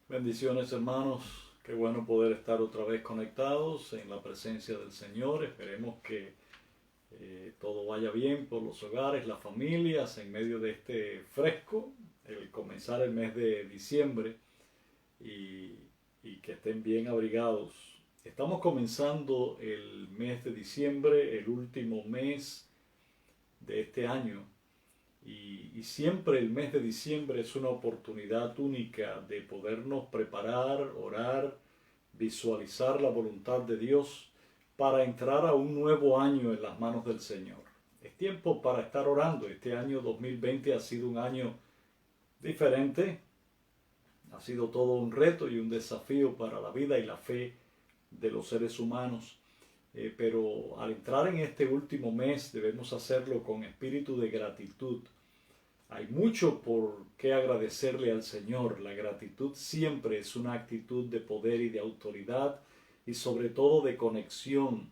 Bendiciones, hermanos. Qué bueno poder estar otra vez conectados en la presencia del Señor. Esperemos que todo vaya bien por los hogares, las familias, en medio de este fresco, el comenzar el mes de diciembre y, y que estén bien abrigados. Estamos comenzando el mes de diciembre, el último mes de este año. Y siempre el mes de diciembre es una oportunidad única de podernos preparar, orar, visualizar la voluntad de Dios para entrar a un nuevo año en las manos del Señor. Es tiempo para estar orando. Este año 2020 ha sido un año diferente, ha sido todo un reto y un desafío para la vida y la fe de los seres humanos. Pero al entrar en este último mes debemos hacerlo con espíritu de gratitud. Hay mucho por qué agradecerle al Señor. La gratitud siempre es una actitud de poder y de autoridad y sobre todo de conexión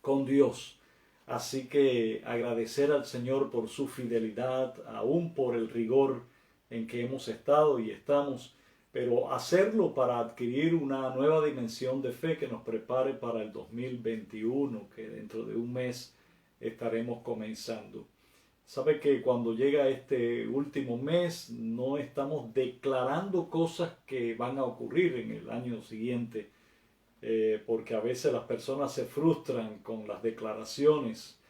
con Dios. Así que agradecer al Señor por su fidelidad, aún por el rigor en que hemos estado y estamos, pero hacerlo para adquirir una nueva dimensión de fe que nos prepare para el 2021, que dentro de un mes estaremos comenzando. Sabe que cuando llega este último mes no estamos declarando cosas que van a ocurrir en el año siguiente, porque a veces las personas se frustran con las declaraciones.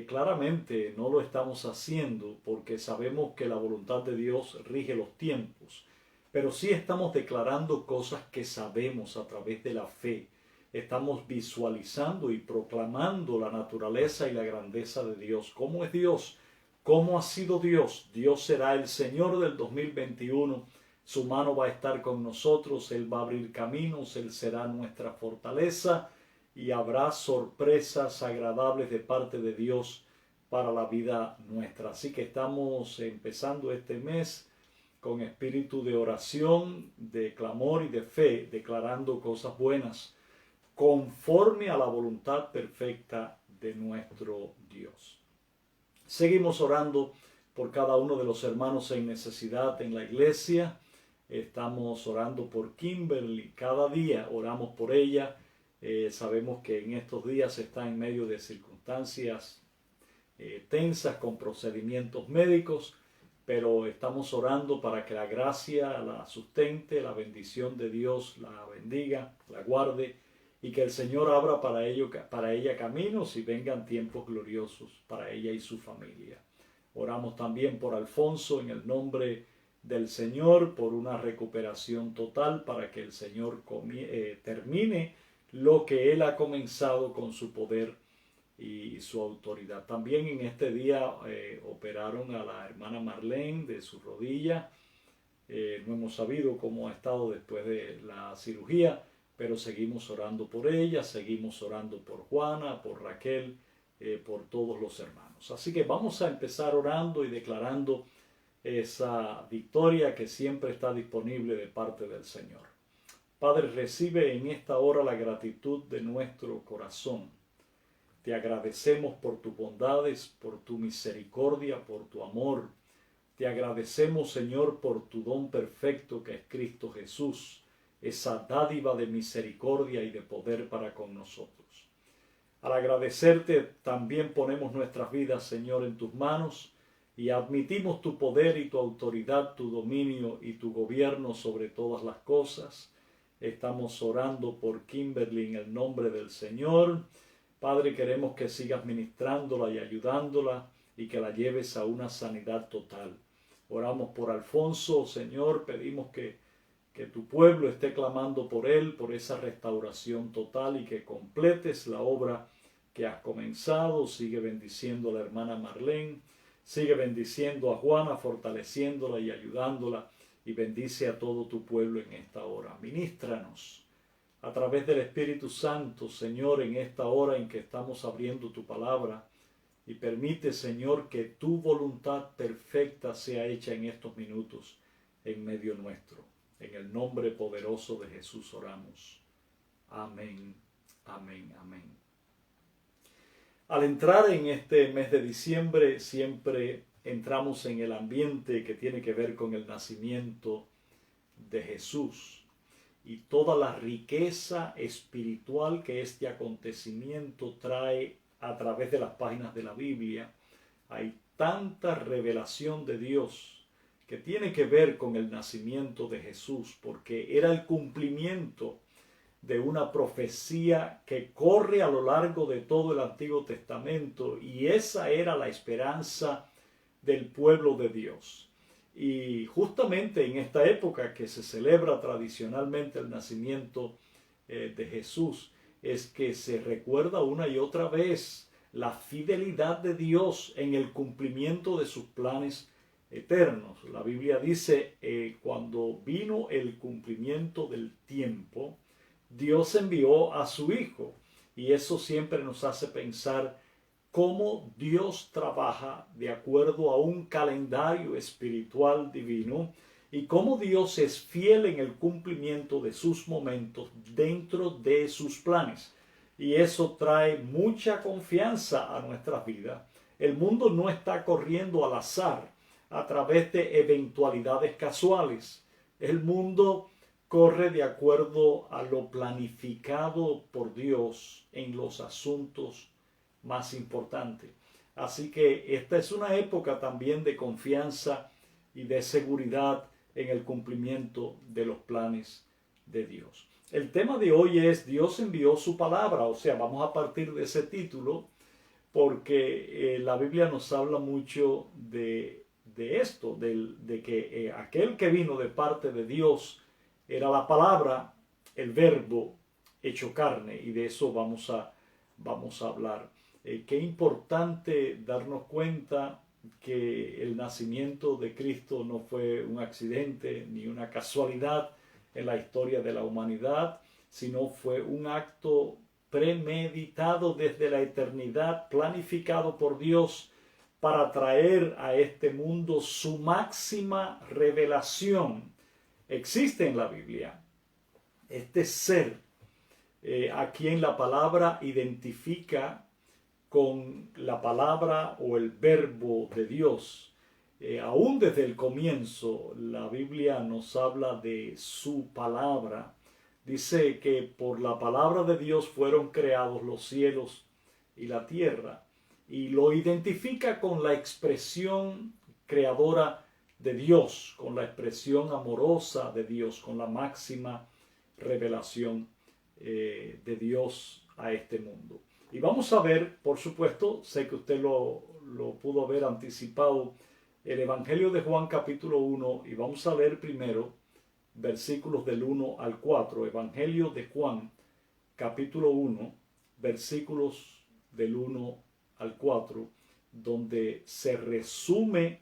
Claramente no lo estamos haciendo porque sabemos que la voluntad de Dios rige los tiempos, pero sí estamos declarando cosas que sabemos a través de la fe. Estamos visualizando y proclamando la naturaleza y la grandeza de Dios. ¿Cómo es Dios? ¿Cómo ha sido Dios? Dios será el Señor del 2021. Su mano va a estar con nosotros. Él va a abrir caminos. Él será nuestra fortaleza. Y habrá sorpresas agradables de parte de Dios para la vida nuestra. Así que estamos empezando este mes con espíritu de oración, de clamor y de fe, declarando cosas buenas, conforme a la voluntad perfecta de nuestro Dios. Seguimos orando por cada uno de los hermanos en necesidad en la iglesia. Estamos orando por Kimberly. Cada día oramos por ella. Sabemos que en estos días está en medio de circunstancias tensas con procedimientos médicos, pero estamos orando para que la gracia la sustente, la bendición de Dios la bendiga, la guarde y que el Señor abra para ella caminos y vengan tiempos gloriosos para ella y su familia. Oramos también por Alfonso en el nombre del Señor, por una recuperación total para que el Señor termine lo que Él ha comenzado con su poder y su autoridad. También en este día operaron a la hermana Marlene de su rodilla. No hemos sabido cómo ha estado después de la cirugía, pero seguimos orando por ella, seguimos orando por Juana, por Raquel, por todos los hermanos. Así que vamos a empezar orando y declarando esa victoria que siempre está disponible de parte del Señor. Padre, recibe en esta hora la gratitud de nuestro corazón. Te agradecemos por tus bondades, por tu misericordia, por tu amor. Te agradecemos, Señor, por tu don perfecto que es Cristo Jesús, esa dádiva de misericordia y de poder para con nosotros. Al agradecerte, también ponemos nuestras vidas, Señor, en tus manos y admitimos tu poder y tu autoridad, tu dominio y tu gobierno sobre todas las cosas. Estamos orando por Kimberly en el nombre del Señor. Padre, queremos que sigas ministrándola y ayudándola y que la lleves a una sanidad total. Oramos por Alfonso, Señor, pedimos que tu pueblo esté clamando por él, por esa restauración total y que completes la obra que has comenzado. Sigue bendiciendo a la hermana Marlene, sigue bendiciendo a Juana, fortaleciéndola y ayudándola y bendice a todo tu pueblo en esta hora. Ministranos a través del Espíritu Santo, Señor, en esta hora en que estamos abriendo tu palabra y permite, Señor, que tu voluntad perfecta sea hecha en estos minutos en medio nuestro. En el nombre poderoso de Jesús oramos. Amén, amén, amén. Al entrar en este mes de diciembre, siempre entramos en el ambiente que tiene que ver con el nacimiento de Jesús y toda la riqueza espiritual que este acontecimiento trae a través de las páginas de la Biblia. Hay tanta revelación de Dios que tiene que ver con el nacimiento de Jesús, porque era el cumplimiento de una profecía que corre a lo largo de todo el Antiguo Testamento, y esa era la esperanza del pueblo de Dios. Y justamente en esta época que se celebra tradicionalmente el nacimiento de Jesús, es que se recuerda una y otra vez la fidelidad de Dios en el cumplimiento de sus planes eternos. La Biblia dice, cuando vino el cumplimiento del tiempo, Dios envió a su Hijo, y eso siempre nos hace pensar cómo Dios trabaja de acuerdo a un calendario espiritual divino y cómo Dios es fiel en el cumplimiento de sus momentos dentro de sus planes. Y eso trae mucha confianza a nuestras vidas. El mundo no está corriendo al azar a través de eventualidades casuales. El mundo corre de acuerdo a lo planificado por Dios en los asuntos más importantes. Así que esta es una época también de confianza y de seguridad en el cumplimiento de los planes de Dios. El tema de hoy es Dios envió su palabra, o sea, vamos a partir de ese título porque la Biblia nos habla mucho de esto, de que aquel que vino de parte de Dios era la palabra, el verbo hecho carne, y de eso vamos a hablar. Qué importante darnos cuenta que el nacimiento de Cristo no fue un accidente ni una casualidad en la historia de la humanidad, sino fue un acto premeditado desde la eternidad, planificado por Dios para traer a este mundo su máxima revelación. Existe en la Biblia este ser a quien la palabra identifica con la palabra o el verbo de Dios. Aún desde el comienzo la Biblia nos habla de su palabra. Dice que por la palabra de Dios fueron creados los cielos y la tierra, y lo identifica con la expresión creadora de Dios, con la expresión amorosa de Dios, con la máxima revelación de Dios a este mundo. Y vamos a ver, por supuesto, sé que usted lo pudo haber anticipado, el Evangelio de Juan capítulo 1, y vamos a leer primero versículos del 1 al 4. Evangelio de Juan capítulo 1, versículos del 1 al 4, donde se resume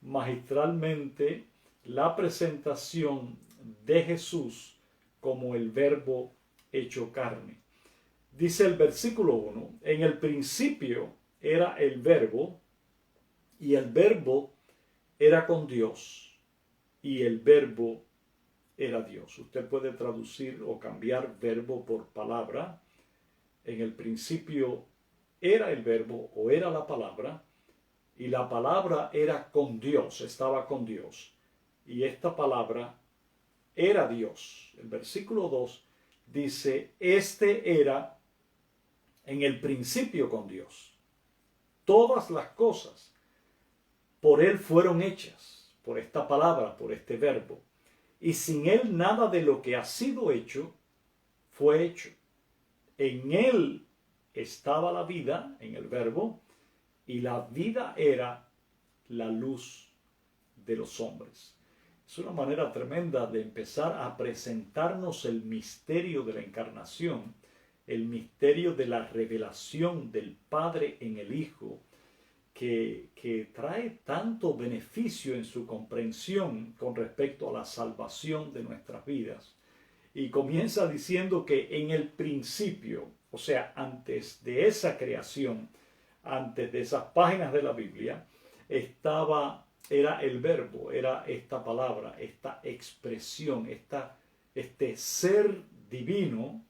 magistralmente la presentación de Jesús como el verbo hecho carne. Dice el versículo 1, en el principio era el verbo, y el verbo era con Dios, y el verbo era Dios. Usted puede traducir o cambiar verbo por palabra. En el principio era el verbo o era la palabra, y la palabra era con Dios, estaba con Dios, y esta palabra era Dios. El versículo 2 dice, este era en el principio con Dios. Todas las cosas por Él fueron hechas, por esta palabra, por este verbo. Y sin Él nada de lo que ha sido hecho fue hecho. En Él estaba la vida, en el verbo, y la vida era la luz de los hombres. Es una manera tremenda de empezar a presentarnos el misterio de la encarnación, el misterio de la revelación del Padre en el Hijo, que trae tanto beneficio en su comprensión con respecto a la salvación de nuestras vidas. Y comienza diciendo que en el principio, o sea, antes de esa creación, antes de esas páginas de la Biblia, era el verbo, era esta palabra, esta expresión, este ser divino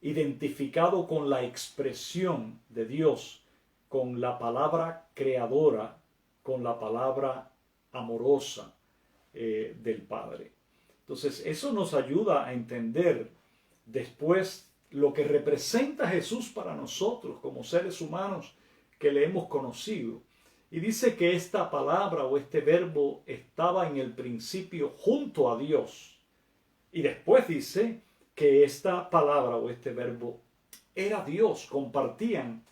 identificado con la expresión de Dios, con la palabra creadora, con la palabra amorosa del Padre. Entonces, eso nos ayuda a entender después lo que representa Jesús para nosotros como seres humanos que le hemos conocido. Y dice que esta palabra o este verbo estaba en el principio junto a Dios. Y después dice que esta palabra o este verbo era Dios, compartían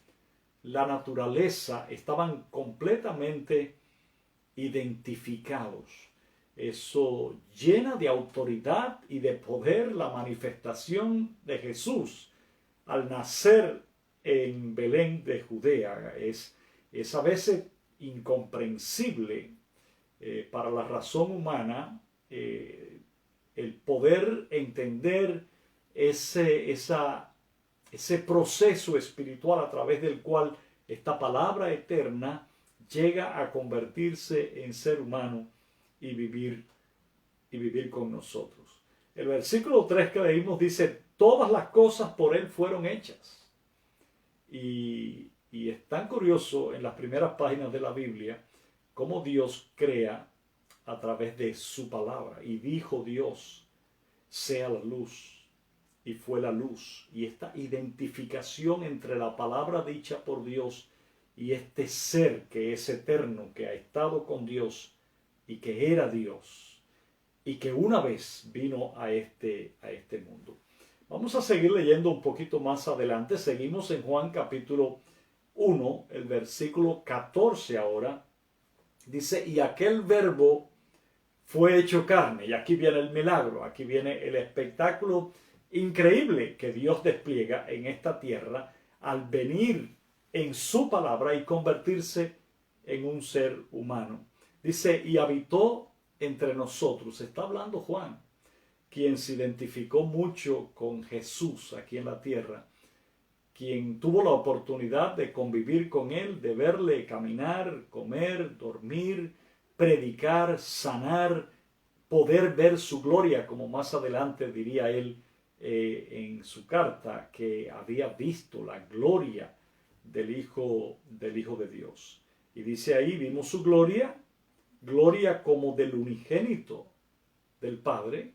la naturaleza, estaban completamente identificados. Eso llena de autoridad y de poder la manifestación de Jesús al nacer en Belén de Judea. Es a veces incomprensible para la razón humana el poder entender ese proceso espiritual a través del cual esta palabra eterna llega a convertirse en ser humano y vivir con nosotros. El versículo 3 que leímos dice, todas las cosas por él fueron hechas. Y es tan curioso en las primeras páginas de la Biblia cómo Dios crea a través de su palabra. Y dijo Dios, sea la luz. Y fue la luz. Y esta identificación entre la palabra dicha por Dios y este ser que es eterno, que ha estado con Dios y que era Dios y que una vez vino a este mundo. Vamos a seguir leyendo un poquito más adelante. Seguimos en Juan capítulo 1, el versículo 14 ahora. Dice, y aquel verbo fue hecho carne. Y aquí viene el milagro, aquí viene el espectáculo increíble que Dios despliega en esta tierra al venir en su palabra y convertirse en un ser humano. Dice, y habitó entre nosotros. Está hablando Juan, quien se identificó mucho con Jesús aquí en la tierra, quien tuvo la oportunidad de convivir con él, de verle caminar, comer, dormir, predicar, sanar, poder ver su gloria, como más adelante diría él en su carta, que había visto la gloria del Hijo de Dios. Y dice ahí, vimos su gloria como del unigénito del Padre.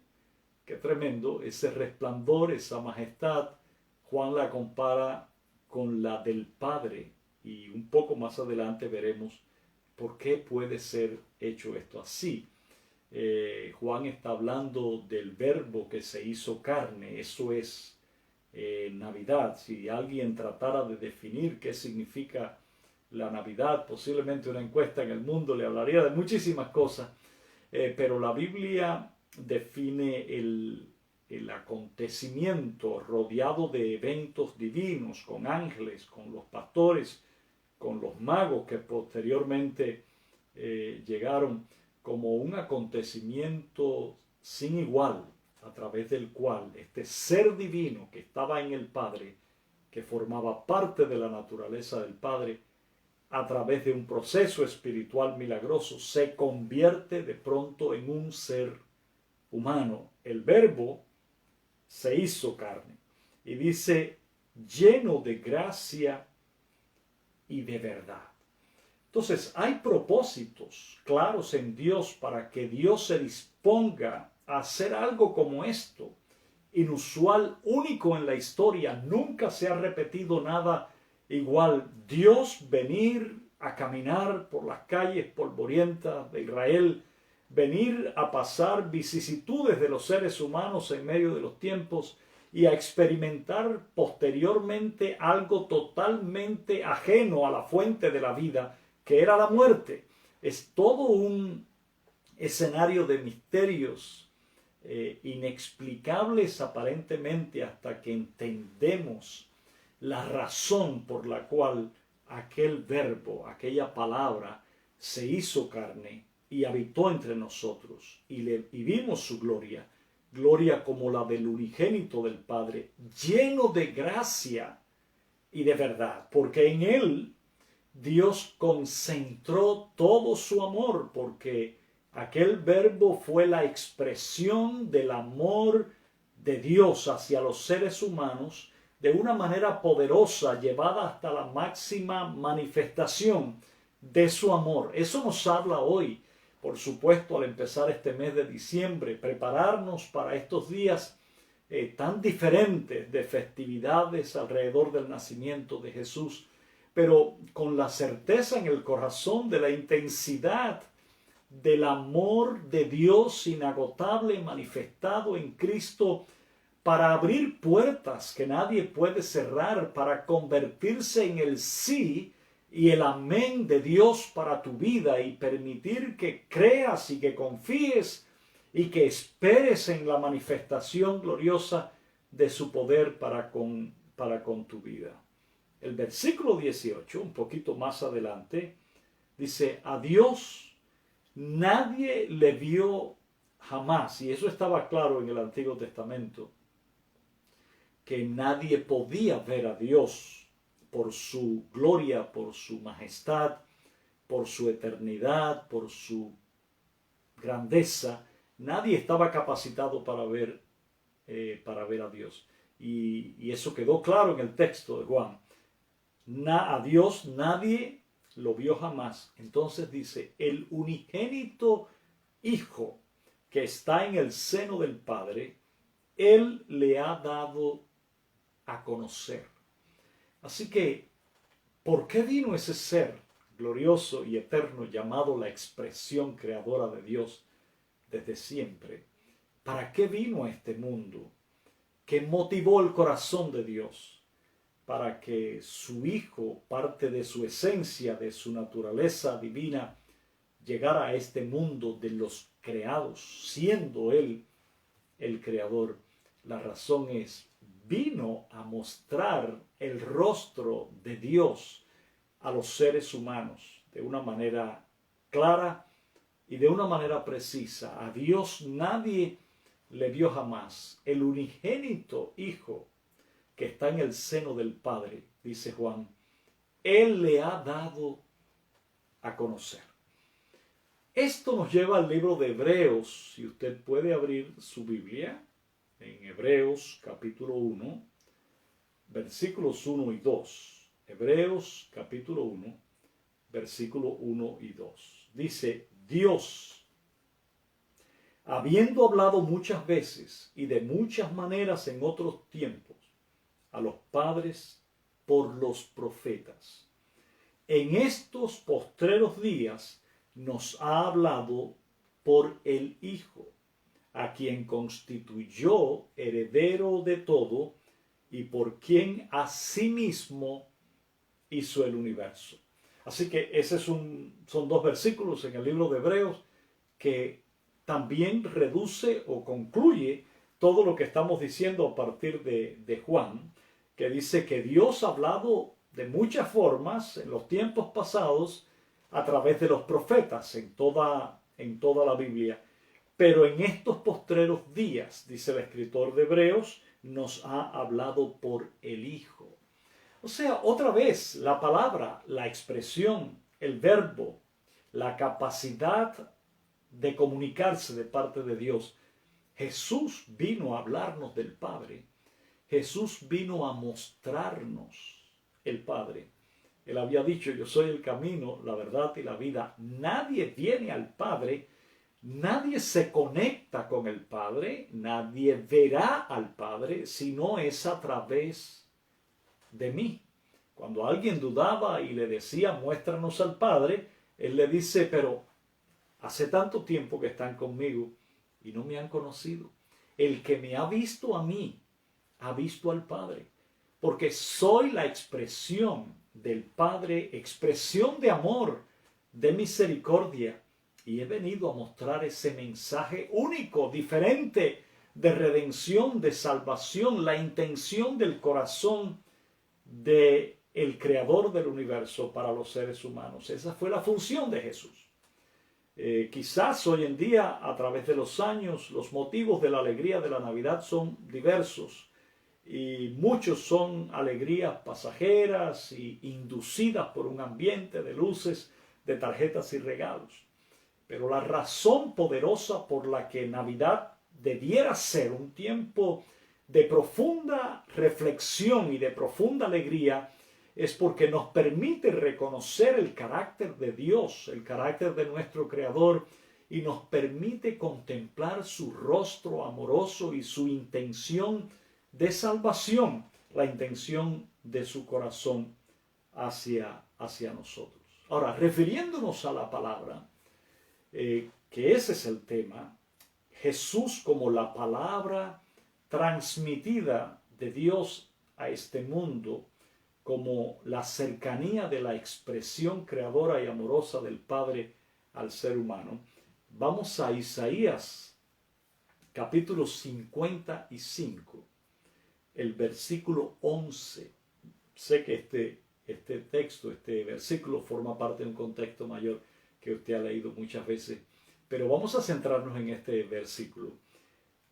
Qué tremendo, ese resplandor, esa majestad, Juan la compara con la del Padre. Y un poco más adelante veremos por qué puede ser hecho esto así. Juan está hablando del verbo que se hizo carne, eso es Navidad. Si alguien tratara de definir qué significa la Navidad, posiblemente una encuesta en el mundo le hablaría de muchísimas cosas, pero la Biblia define el acontecimiento rodeado de eventos divinos, con ángeles, con los pastores, con los magos que posteriormente llegaron, como un acontecimiento sin igual, a través del cual este ser divino que estaba en el Padre, que formaba parte de la naturaleza del Padre, a través de un proceso espiritual milagroso, se convierte de pronto en un ser humano. El verbo se hizo carne. Y dice, lleno de gracia y de verdad. Entonces, hay propósitos claros en Dios para que Dios se disponga a hacer algo como esto. Inusual, único en la historia. Nunca se ha repetido nada igual. Dios venir a caminar por las calles polvorientas de Israel, venir a pasar vicisitudes de los seres humanos en medio de los tiempos y a experimentar posteriormente algo totalmente ajeno a la fuente de la vida, que era la muerte. Es todo un escenario de misterios inexplicables aparentemente hasta que entendemos la razón por la cual aquel verbo, aquella palabra, se hizo carne y habitó entre nosotros y vimos su gloria, gloria como la del unigénito del Padre, lleno de gracia y de verdad, porque en él Dios concentró todo su amor, porque aquel verbo fue la expresión del amor de Dios hacia los seres humanos de una manera poderosa, llevada hasta la máxima manifestación de su amor. Eso nos habla hoy por supuesto, al empezar este mes de diciembre, prepararnos para estos días tan diferentes de festividades alrededor del nacimiento de Jesús, pero con la certeza en el corazón de la intensidad del amor de Dios inagotable manifestado en Cristo para abrir puertas que nadie puede cerrar, para convertirse en el sí y el amén de Dios para tu vida y permitir que creas y que confíes y que esperes en la manifestación gloriosa de su poder para con tu vida. El versículo 18, un poquito más adelante, dice: a Dios nadie le vio jamás, y eso estaba claro en el Antiguo Testamento, que nadie podía ver a Dios por su gloria, por su majestad, por su eternidad, por su grandeza. Nadie estaba capacitado para ver a Dios. Y eso quedó claro en el texto de Juan. A Dios nadie lo vio jamás. Entonces dice: el unigénito Hijo que está en el seno del Padre, Él le ha dado a conocer. Así que, ¿por qué vino ese ser glorioso y eterno llamado la expresión creadora de Dios desde siempre? ¿Para qué vino a este mundo? ¿Qué motivó el corazón de Dios? Para que su Hijo, parte de su esencia, de su naturaleza divina, llegara a este mundo de los creados, siendo Él el creador. La razón es: vino a mostrar el rostro de Dios a los seres humanos de una manera clara y de una manera precisa. A Dios nadie le vio jamás. El unigénito Hijo que está en el seno del Padre, dice Juan, Él le ha dado a conocer. Esto nos lleva al libro de Hebreos. Si usted puede abrir su Biblia en Hebreos capítulo 1, versículos 1 y 2. Hebreos capítulo 1, versículo 1 y 2. Dice: Dios, habiendo hablado muchas veces y de muchas maneras en otros tiempos a los padres por los profetas, en estos postreros días nos ha hablado por el Hijo, a quien constituyó heredero de todo y por quien asimismo hizo el universo. Así que son dos versículos en el libro de Hebreos que también reduce o concluye todo lo que estamos diciendo a partir de Juan, que dice que Dios ha hablado de muchas formas en los tiempos pasados a través de los profetas en toda la Biblia. Pero en estos postreros días, dice el escritor de Hebreos, nos ha hablado por el Hijo. O sea, otra vez, la palabra, la expresión, el verbo, la capacidad de comunicarse de parte de Dios. Jesús vino a hablarnos del Padre. Jesús vino a mostrarnos el Padre. Él había dicho: yo soy el camino, la verdad y la vida. Nadie viene al Padre, nadie se conecta con el Padre, nadie verá al Padre si no es a través de mí. Cuando alguien dudaba y le decía: muéstranos al Padre, Él le dice: pero hace tanto tiempo que están conmigo y no me han conocido. El que me ha visto a mí, ha visto al Padre, porque soy la expresión del Padre, expresión de amor, de misericordia, y he venido a mostrar ese mensaje único, diferente, de redención, de salvación, la intención del corazón del creador del universo para los seres humanos. Esa fue la función de Jesús. Quizás hoy en día, a través de los años, los motivos de la alegría de la Navidad son diversos y muchos son alegrías pasajeras y inducidas por un ambiente de luces, de tarjetas y regalos. Pero la razón poderosa por la que Navidad debiera ser un tiempo de profunda reflexión y de profunda alegría es porque nos permite reconocer el carácter de Dios, el carácter de nuestro Creador, y nos permite contemplar su rostro amoroso y su intención de salvación, la intención de su corazón hacia nosotros. Ahora, refiriéndonos a la palabra, que ese es el tema, Jesús como la palabra transmitida de Dios a este mundo, como la cercanía de la expresión creadora y amorosa del Padre al ser humano. Vamos a Isaías, capítulo 55, el versículo 11. Sé que este texto, este versículo forma parte de un contexto mayor que usted ha leído muchas veces, pero vamos a centrarnos en este versículo.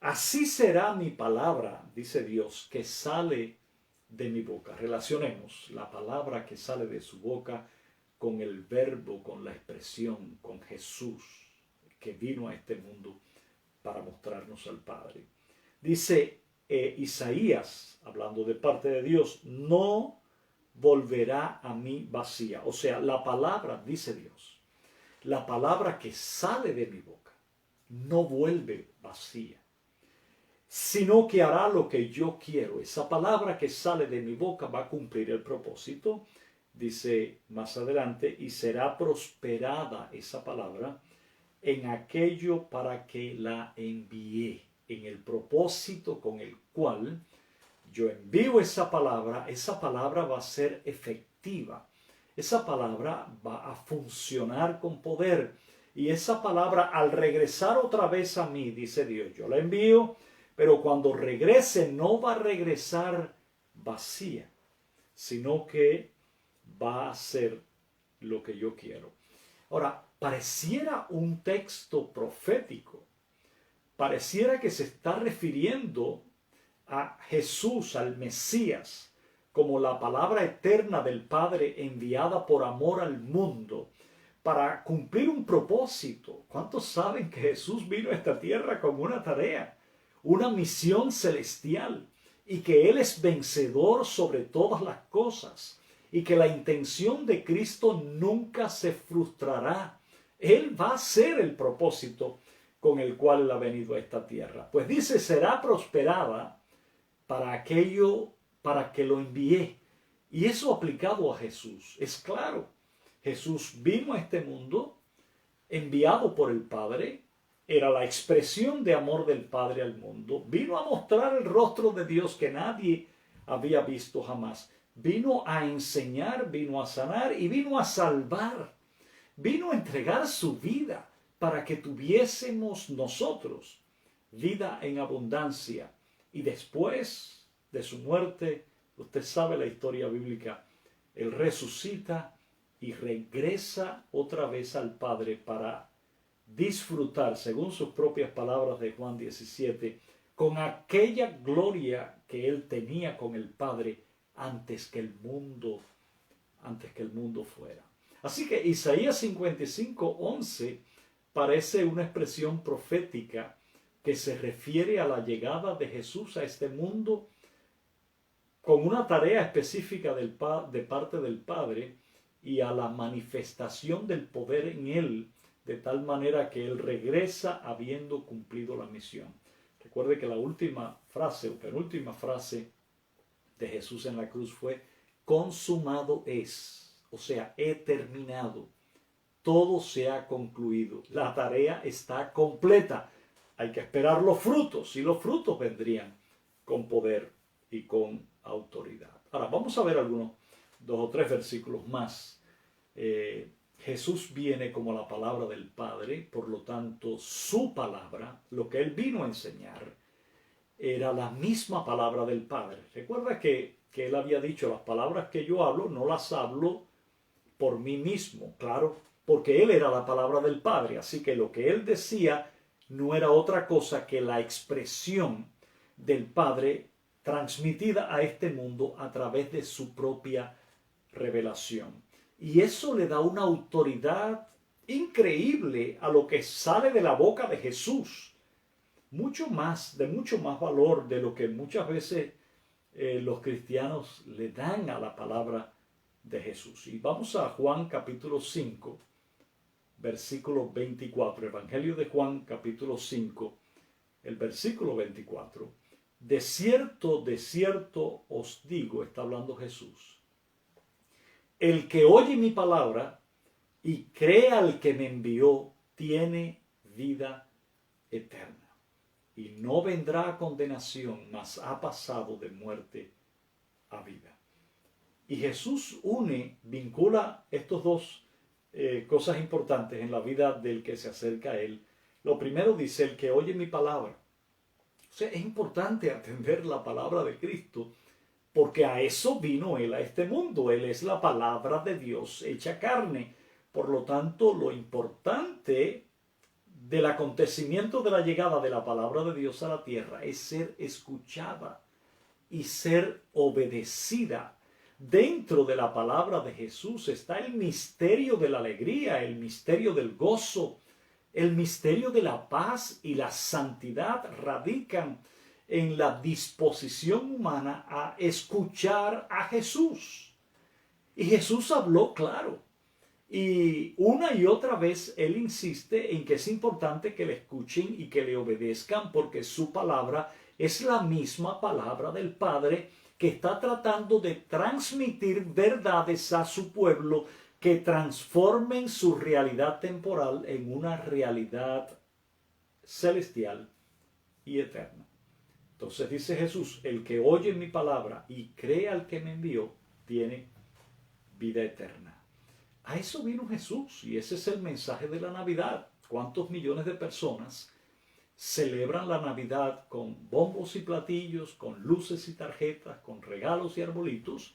Así será mi palabra, dice Dios, que sale de mi boca. Relacionemos la palabra que sale de su boca con el verbo, con la expresión, con Jesús, que vino a este mundo para mostrarnos al Padre. Dice Isaías, hablando de parte de Dios, no volverá a mí vacía. O sea, la palabra, dice Dios, la palabra que sale de mi boca no vuelve vacía, sino que hará lo que yo quiero. Esa palabra que sale de mi boca va a cumplir el propósito, dice más adelante, y será prosperada esa palabra en aquello para que la envié, en el propósito con el cual yo envío esa palabra va a ser efectiva. Esa palabra va a funcionar con poder. Y esa palabra, al regresar otra vez a mí, dice Dios, yo la envío, pero cuando regrese no va a regresar vacía, sino que va a hacer lo que yo quiero. Ahora, pareciera un texto profético. Pareciera que se está refiriendo a Jesús, al Mesías, como la palabra eterna del Padre enviada por amor al mundo para cumplir un propósito. ¿Cuántos saben que Jesús vino a esta tierra con una tarea, una misión celestial, y que Él es vencedor sobre todas las cosas, y que la intención de Cristo nunca se frustrará? Él va a ser el propósito con el cual Él ha venido a esta tierra. Pues dice, será prosperada para aquello para que lo envié. Y eso aplicado a Jesús. Es claro, Jesús vino a este mundo enviado por el Padre, era la expresión de amor del Padre al mundo, vino a mostrar el rostro de Dios que nadie había visto jamás, vino a enseñar, vino a sanar y vino a salvar, vino a entregar su vida para que tuviésemos nosotros vida en abundancia. Y después de su muerte, usted sabe la historia bíblica, Él resucita y regresa otra vez al Padre para disfrutar, según sus propias palabras de Juan 17, con aquella gloria que Él tenía con el Padre antes que el mundo fuera. Así que Isaías 55:11 parece una expresión profética que se refiere a la llegada de Jesús a este mundo con una tarea específica de parte del Padre y a la manifestación del poder en Él, de tal manera que Él regresa habiendo cumplido la misión. Recuerde que la última frase o penúltima frase de Jesús en la cruz fue: consumado es, o sea, he terminado. Todo se ha concluido. La tarea está completa. Hay que esperar los frutos, y los frutos vendrían con poder y con autoridad. Ahora, vamos a ver algunos 2 o 3 versículos más. Jesús viene como la palabra del Padre, por lo tanto, su palabra, lo que Él vino a enseñar, era la misma palabra del Padre. Recuerda que Él había dicho, las palabras que yo hablo, no las hablo por mí mismo, claro, porque Él era la palabra del Padre, así que lo que Él decía no era otra cosa que la expresión del Padre transmitida a este mundo a través de su propia revelación. Y eso le da una autoridad increíble a lo que sale de la boca de Jesús. De mucho más valor de lo que muchas veces los cristianos le dan a la palabra de Jesús. Y vamos a Juan capítulo 5. versículo 24. Evangelio de Juan, capítulo 5, el versículo 24. De cierto os digo, está hablando Jesús, el que oye mi palabra y cree al que me envió, tiene vida eterna. Y no vendrá a condenación, mas ha pasado de muerte a vida. Y Jesús vincula estos dos cosas importantes en la vida del que se acerca a Él. Lo primero dice, el que oye mi palabra. O sea, es importante atender la palabra de Cristo, porque a eso vino Él a este mundo. Él es la palabra de Dios hecha carne. Por lo tanto, lo importante del acontecimiento de la llegada de la palabra de Dios a la tierra es ser escuchada y ser obedecida. Dentro de la palabra de Jesús está el misterio de la alegría, el misterio del gozo, el misterio de la paz y la santidad radican en la disposición humana a escuchar a Jesús. Y Jesús habló claro. Y una y otra vez Él insiste en que es importante que le escuchen y que le obedezcan, porque su palabra es la misma palabra del Padre, que está tratando de transmitir verdades a su pueblo que transformen su realidad temporal en una realidad celestial y eterna. Entonces dice Jesús, el que oye mi palabra y cree al que me envió, tiene vida eterna. A eso vino Jesús, y ese es el mensaje de la Navidad. ¿Cuántos millones de personas celebran la Navidad con bombos y platillos, con luces y tarjetas, con regalos y arbolitos?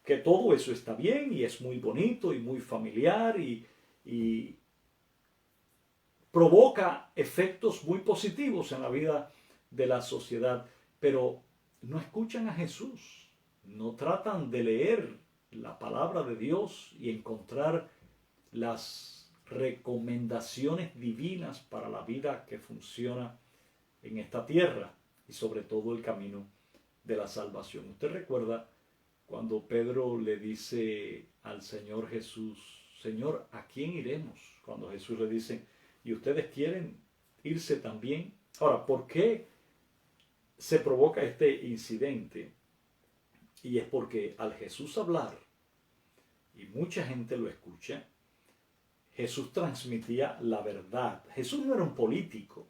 Que todo eso está bien y es muy bonito y muy familiar y provoca efectos muy positivos en la vida de la sociedad, pero no escuchan a Jesús, no tratan de leer la palabra de Dios y encontrar las recomendaciones divinas para la vida que funciona en esta tierra y sobre todo el camino de la salvación. Usted recuerda cuando Pedro le dice al Señor Jesús, Señor, ¿a quién iremos? Cuando Jesús le dice, ¿y ustedes quieren irse también? Ahora, ¿por qué se provoca este incidente? Y es porque al Jesús hablar, y mucha gente lo escucha, Jesús transmitía la verdad. Jesús no era un político.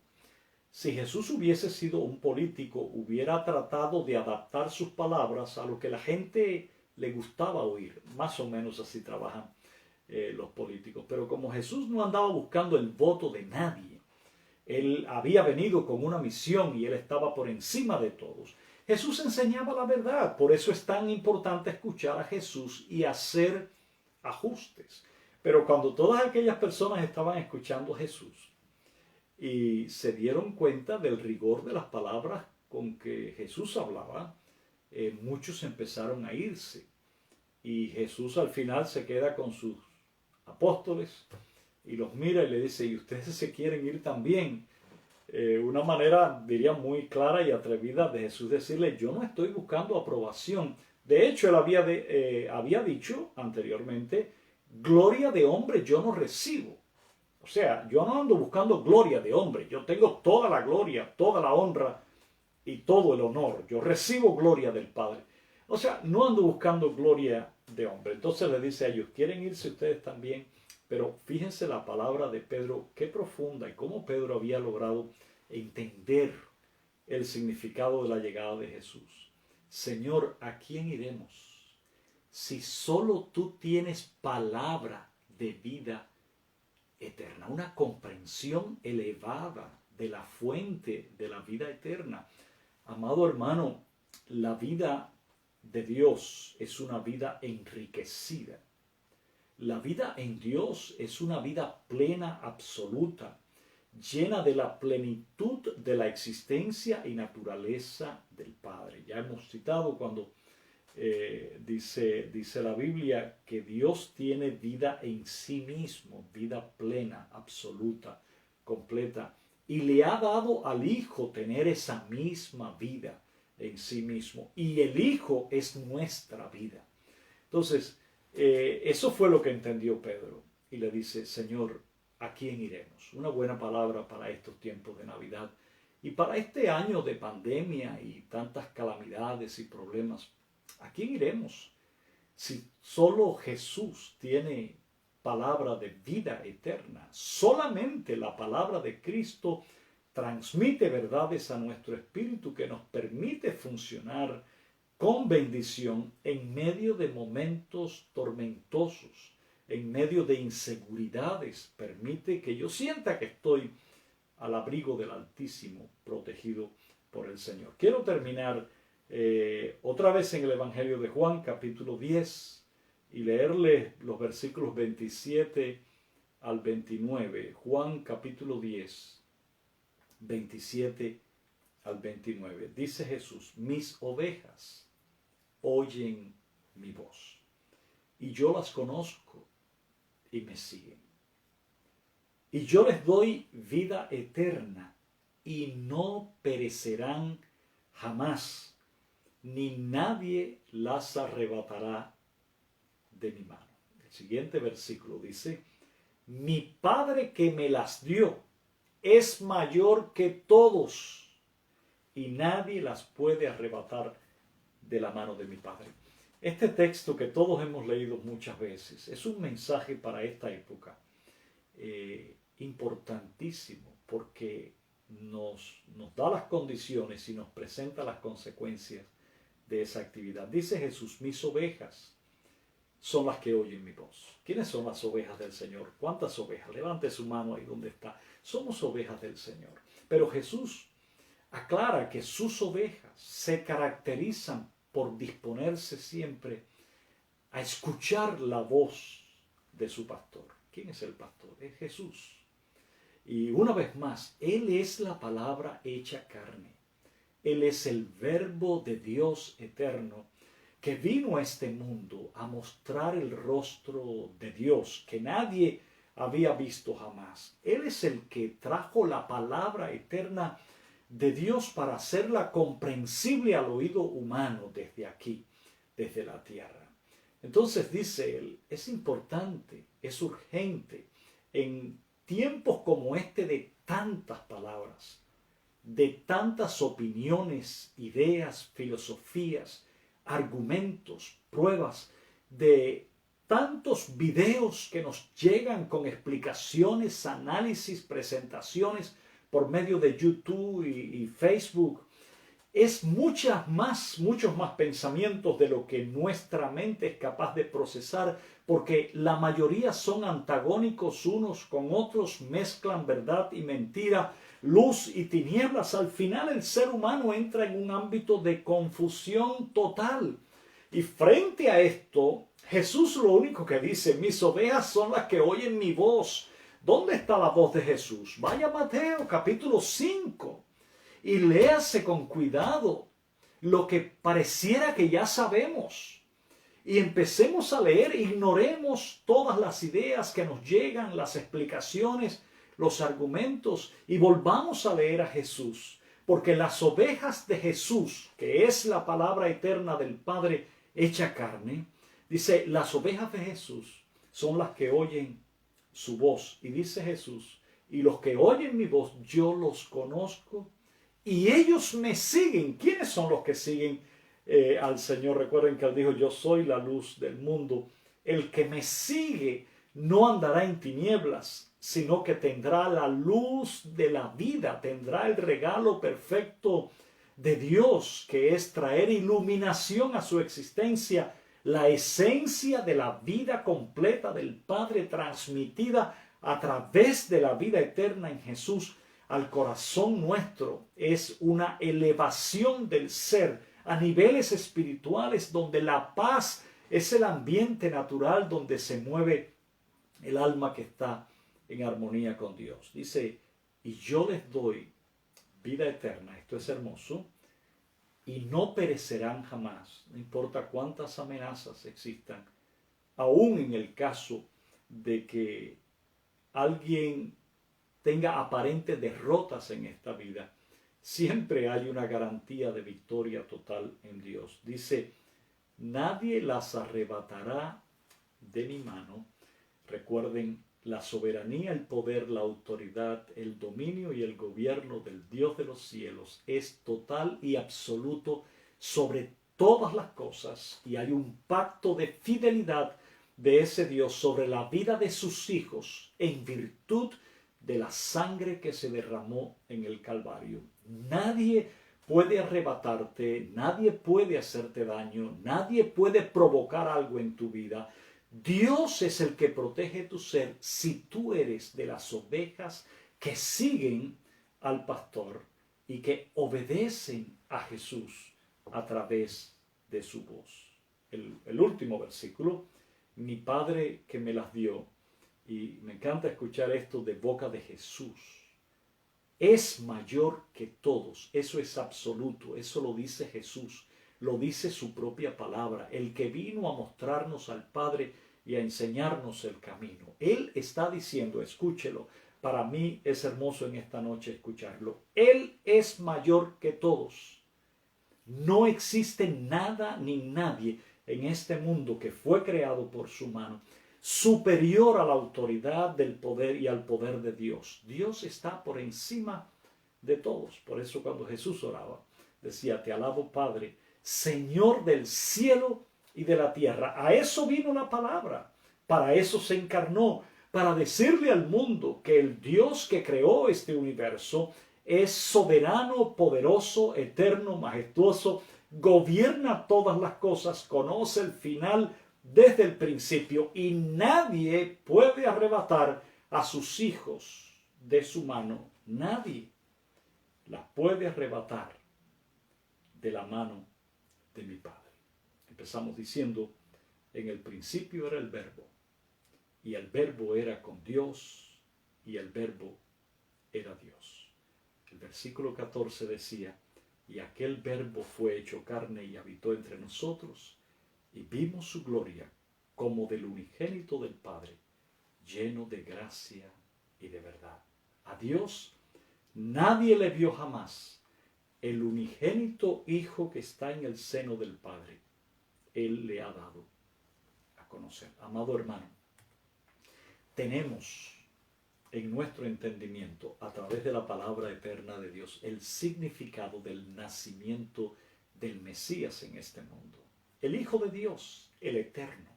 Si Jesús hubiese sido un político, hubiera tratado de adaptar sus palabras a lo que la gente le gustaba oír. Más o menos así trabajan los políticos. Pero como Jesús no andaba buscando el voto de nadie, Él había venido con una misión y Él estaba por encima de todos. Jesús enseñaba la verdad. Por eso es tan importante escuchar a Jesús y hacer ajustes. Pero cuando todas aquellas personas estaban escuchando a Jesús y se dieron cuenta del rigor de las palabras con que Jesús hablaba, muchos empezaron a irse. Y Jesús al final se queda con sus apóstoles y los mira y le dice, ¿y ustedes se quieren ir también? Una manera, diría, muy clara y atrevida de Jesús decirle, yo no estoy buscando aprobación. De hecho, él había dicho anteriormente, gloria de hombre yo no recibo. O sea, yo no ando buscando gloria de hombre. Yo tengo toda la gloria, toda la honra y todo el honor. Yo recibo gloria del Padre. O sea, no ando buscando gloria de hombre. Entonces le dice a ellos, ¿quieren irse ustedes también? Pero fíjense la palabra de Pedro, qué profunda y cómo Pedro había logrado entender el significado de la llegada de Jesús. Señor, ¿a quién iremos? Si solo tú tienes palabra de vida eterna, una comprensión elevada de la fuente de la vida eterna. Amado hermano, la vida de Dios es una vida enriquecida. La vida en Dios es una vida plena, absoluta, llena de la plenitud de la existencia y naturaleza del Padre. Ya hemos citado cuando dice la Biblia que Dios tiene vida en sí mismo, vida plena, absoluta, completa, y le ha dado al Hijo tener esa misma vida en sí mismo, y el Hijo es nuestra vida. Entonces, eso fue lo que entendió Pedro, y le dice, Señor, ¿a quién iremos? Una buena palabra para estos tiempos de Navidad y para este año de pandemia y tantas calamidades y problemas. ¿A quién iremos? Si solo Jesús tiene palabra de vida eterna, solamente la palabra de Cristo transmite verdades a nuestro espíritu que nos permite funcionar con bendición en medio de momentos tormentosos, en medio de inseguridades. Permite que yo sienta que estoy al abrigo del Altísimo, protegido por el Señor. Quiero terminar otra vez en el Evangelio de Juan, capítulo 10, y leerles los versículos 27 al 29. Juan, capítulo 10, 27 al 29. Dice Jesús: mis ovejas oyen mi voz, y yo las conozco y me siguen. Y yo les doy vida eterna, y no perecerán jamás, ni nadie las arrebatará de mi mano. El siguiente versículo dice: mi Padre que me las dio es mayor que todos, y nadie las puede arrebatar de la mano de mi Padre. Este texto que todos hemos leído muchas veces es un mensaje para esta época importantísimo, porque nos da las condiciones y nos presenta las consecuencias de esa actividad. Dice Jesús: mis ovejas son las que oyen mi voz. ¿Quiénes son las ovejas del Señor? ¿Cuántas ovejas? Levante su mano ahí donde está. Somos ovejas del Señor. Pero Jesús aclara que sus ovejas se caracterizan por disponerse siempre a escuchar la voz de su pastor. ¿Quién es el pastor? Es Jesús. Y una vez más, Él es la palabra hecha carne. Él es el Verbo de Dios eterno que vino a este mundo a mostrar el rostro de Dios que nadie había visto jamás. Él es el que trajo la palabra eterna de Dios para hacerla comprensible al oído humano desde aquí, desde la tierra. Entonces dice él, es importante, es urgente, en tiempos como este de tantas palabras, de tantas opiniones, ideas, filosofías, argumentos, pruebas, de tantos videos que nos llegan con explicaciones, análisis, presentaciones por medio de YouTube y Facebook. Es muchos más pensamientos de lo que nuestra mente es capaz de procesar, porque la mayoría son antagónicos unos con otros, mezclan verdad y mentira, luz y tinieblas. Al final el ser humano entra en un ámbito de confusión total. Y frente a esto, Jesús lo único que dice: mis ovejas son las que oyen mi voz. ¿Dónde está la voz de Jesús? Vaya a Mateo capítulo 5 y léase con cuidado lo que pareciera que ya sabemos. Y empecemos a leer, ignoremos todas las ideas que nos llegan, las explicaciones, los argumentos, y volvamos a leer a Jesús. Porque las ovejas de Jesús, que es la palabra eterna del Padre hecha carne, dice, las ovejas de Jesús son las que oyen su voz. Y dice Jesús: y los que oyen mi voz, yo los conozco y ellos me siguen. ¿Quiénes son los que siguen al Señor? Recuerden que Él dijo: yo soy la luz del mundo. El que me sigue no andará en tinieblas, sino que tendrá la luz de la vida, tendrá el regalo perfecto de Dios, que es traer iluminación a su existencia, la esencia de la vida completa del Padre transmitida a través de la vida eterna en Jesús al corazón nuestro. Es una elevación del ser a niveles espirituales, donde la paz es el ambiente natural donde se mueve el alma que está en armonía con Dios. Dice: y yo les doy vida eterna. Esto es hermoso. Y no perecerán jamás, no importa cuántas amenazas existan, aún en el caso de que alguien tenga aparentes derrotas en esta vida, siempre hay una garantía de victoria total en Dios. Dice: nadie las arrebatará de mi mano. Recuerden la soberanía, el poder, la autoridad, el dominio y el gobierno del Dios de los cielos es total y absoluto sobre todas las cosas, y hay un pacto de fidelidad de ese Dios sobre la vida de sus hijos en virtud de la sangre que se derramó en el Calvario. Nadie puede arrebatarte, nadie puede hacerte daño, nadie puede provocar algo en tu vida. Dios es el que protege tu ser si tú eres de las ovejas que siguen al pastor y que obedecen a Jesús a través de su voz. El último versículo, mi Padre que me las dio, y me encanta escuchar esto de boca de Jesús, es mayor que todos. Eso es absoluto, eso lo dice Jesús, lo dice su propia palabra, el que vino a mostrarnos al Padre y a enseñarnos el camino. Él está diciendo, escúchelo, para mí es hermoso en esta noche escucharlo, Él es mayor que todos. No existe nada ni nadie en este mundo que fue creado por su mano superior a la autoridad del poder y al poder de Dios. Dios está por encima de todos. Por eso cuando Jesús oraba, decía, te alabo Padre, Señor del cielo y de la tierra. A eso vino la palabra, para eso se encarnó, para decirle al mundo que el Dios que creó este universo es soberano, poderoso, eterno, majestuoso, gobierna todas las cosas, conoce el final desde el principio y nadie puede arrebatar a sus hijos de su mano. Nadie las puede arrebatar de la mano de mi Padre. Empezamos diciendo, en el principio era el Verbo, y el Verbo era con Dios, y el Verbo era Dios. El versículo 14 decía, y aquel Verbo fue hecho carne y habitó entre nosotros, y vimos su gloria como del unigénito del Padre, lleno de gracia y de verdad. A Dios nadie le vio jamás. El unigénito Hijo que está en el seno del Padre, Él le ha dado a conocer. Amado hermano, tenemos en nuestro entendimiento, a través de la palabra eterna de Dios, el significado del nacimiento del Mesías en este mundo. El Hijo de Dios, el Eterno,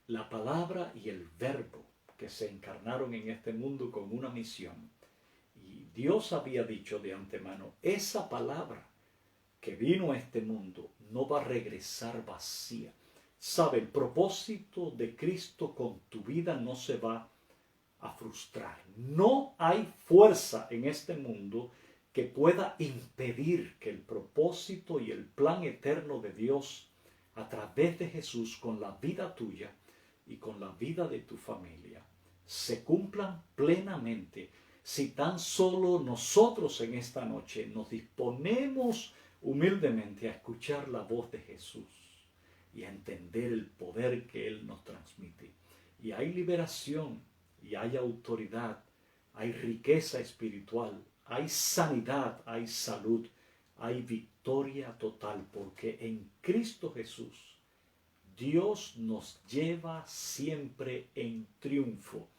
la palabra y el Verbo que se encarnaron en este mundo con una misión. Y Dios había dicho de antemano, esa palabra que vino a este mundo no va a regresar vacía. Sabe, el propósito de Cristo con tu vida no se va a frustrar. No hay fuerza en este mundo que pueda impedir que el propósito y el plan eterno de Dios a través de Jesús con la vida tuya y con la vida de tu familia se cumplan plenamente si tan solo nosotros en esta noche nos disponemos humildemente a escuchar la voz de Jesús y a entender el poder que Él nos transmite. Y hay liberación, y hay autoridad, hay riqueza espiritual, hay sanidad, hay salud, hay victoria total, porque en Cristo Jesús Dios nos lleva siempre en triunfo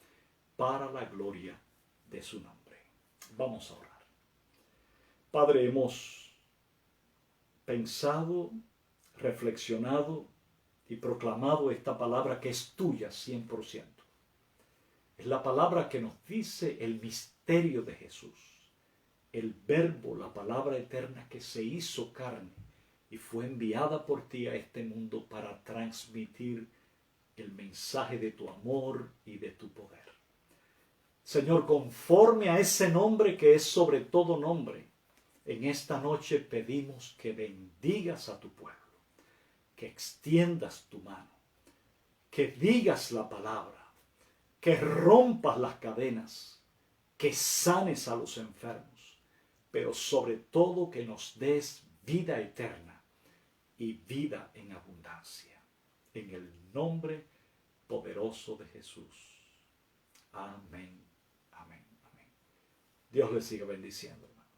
para la gloria de su nombre. Vamos a orar. Padre, hemos pensado, reflexionado y proclamado esta palabra que es tuya 100%. Es la palabra que nos dice el misterio de Jesús, el Verbo, la palabra eterna que se hizo carne y fue enviada por ti a este mundo para transmitir el mensaje de tu amor y de tu poder. Señor, conforme a ese nombre que es sobre todo nombre, en esta noche pedimos que bendigas a tu pueblo, que extiendas tu mano, que digas la palabra, que rompas las cadenas, que sanes a los enfermos, pero sobre todo que nos des vida eterna y vida en abundancia. En el nombre poderoso de Jesús. Amén, amén, amén. Dios les siga bendiciendo.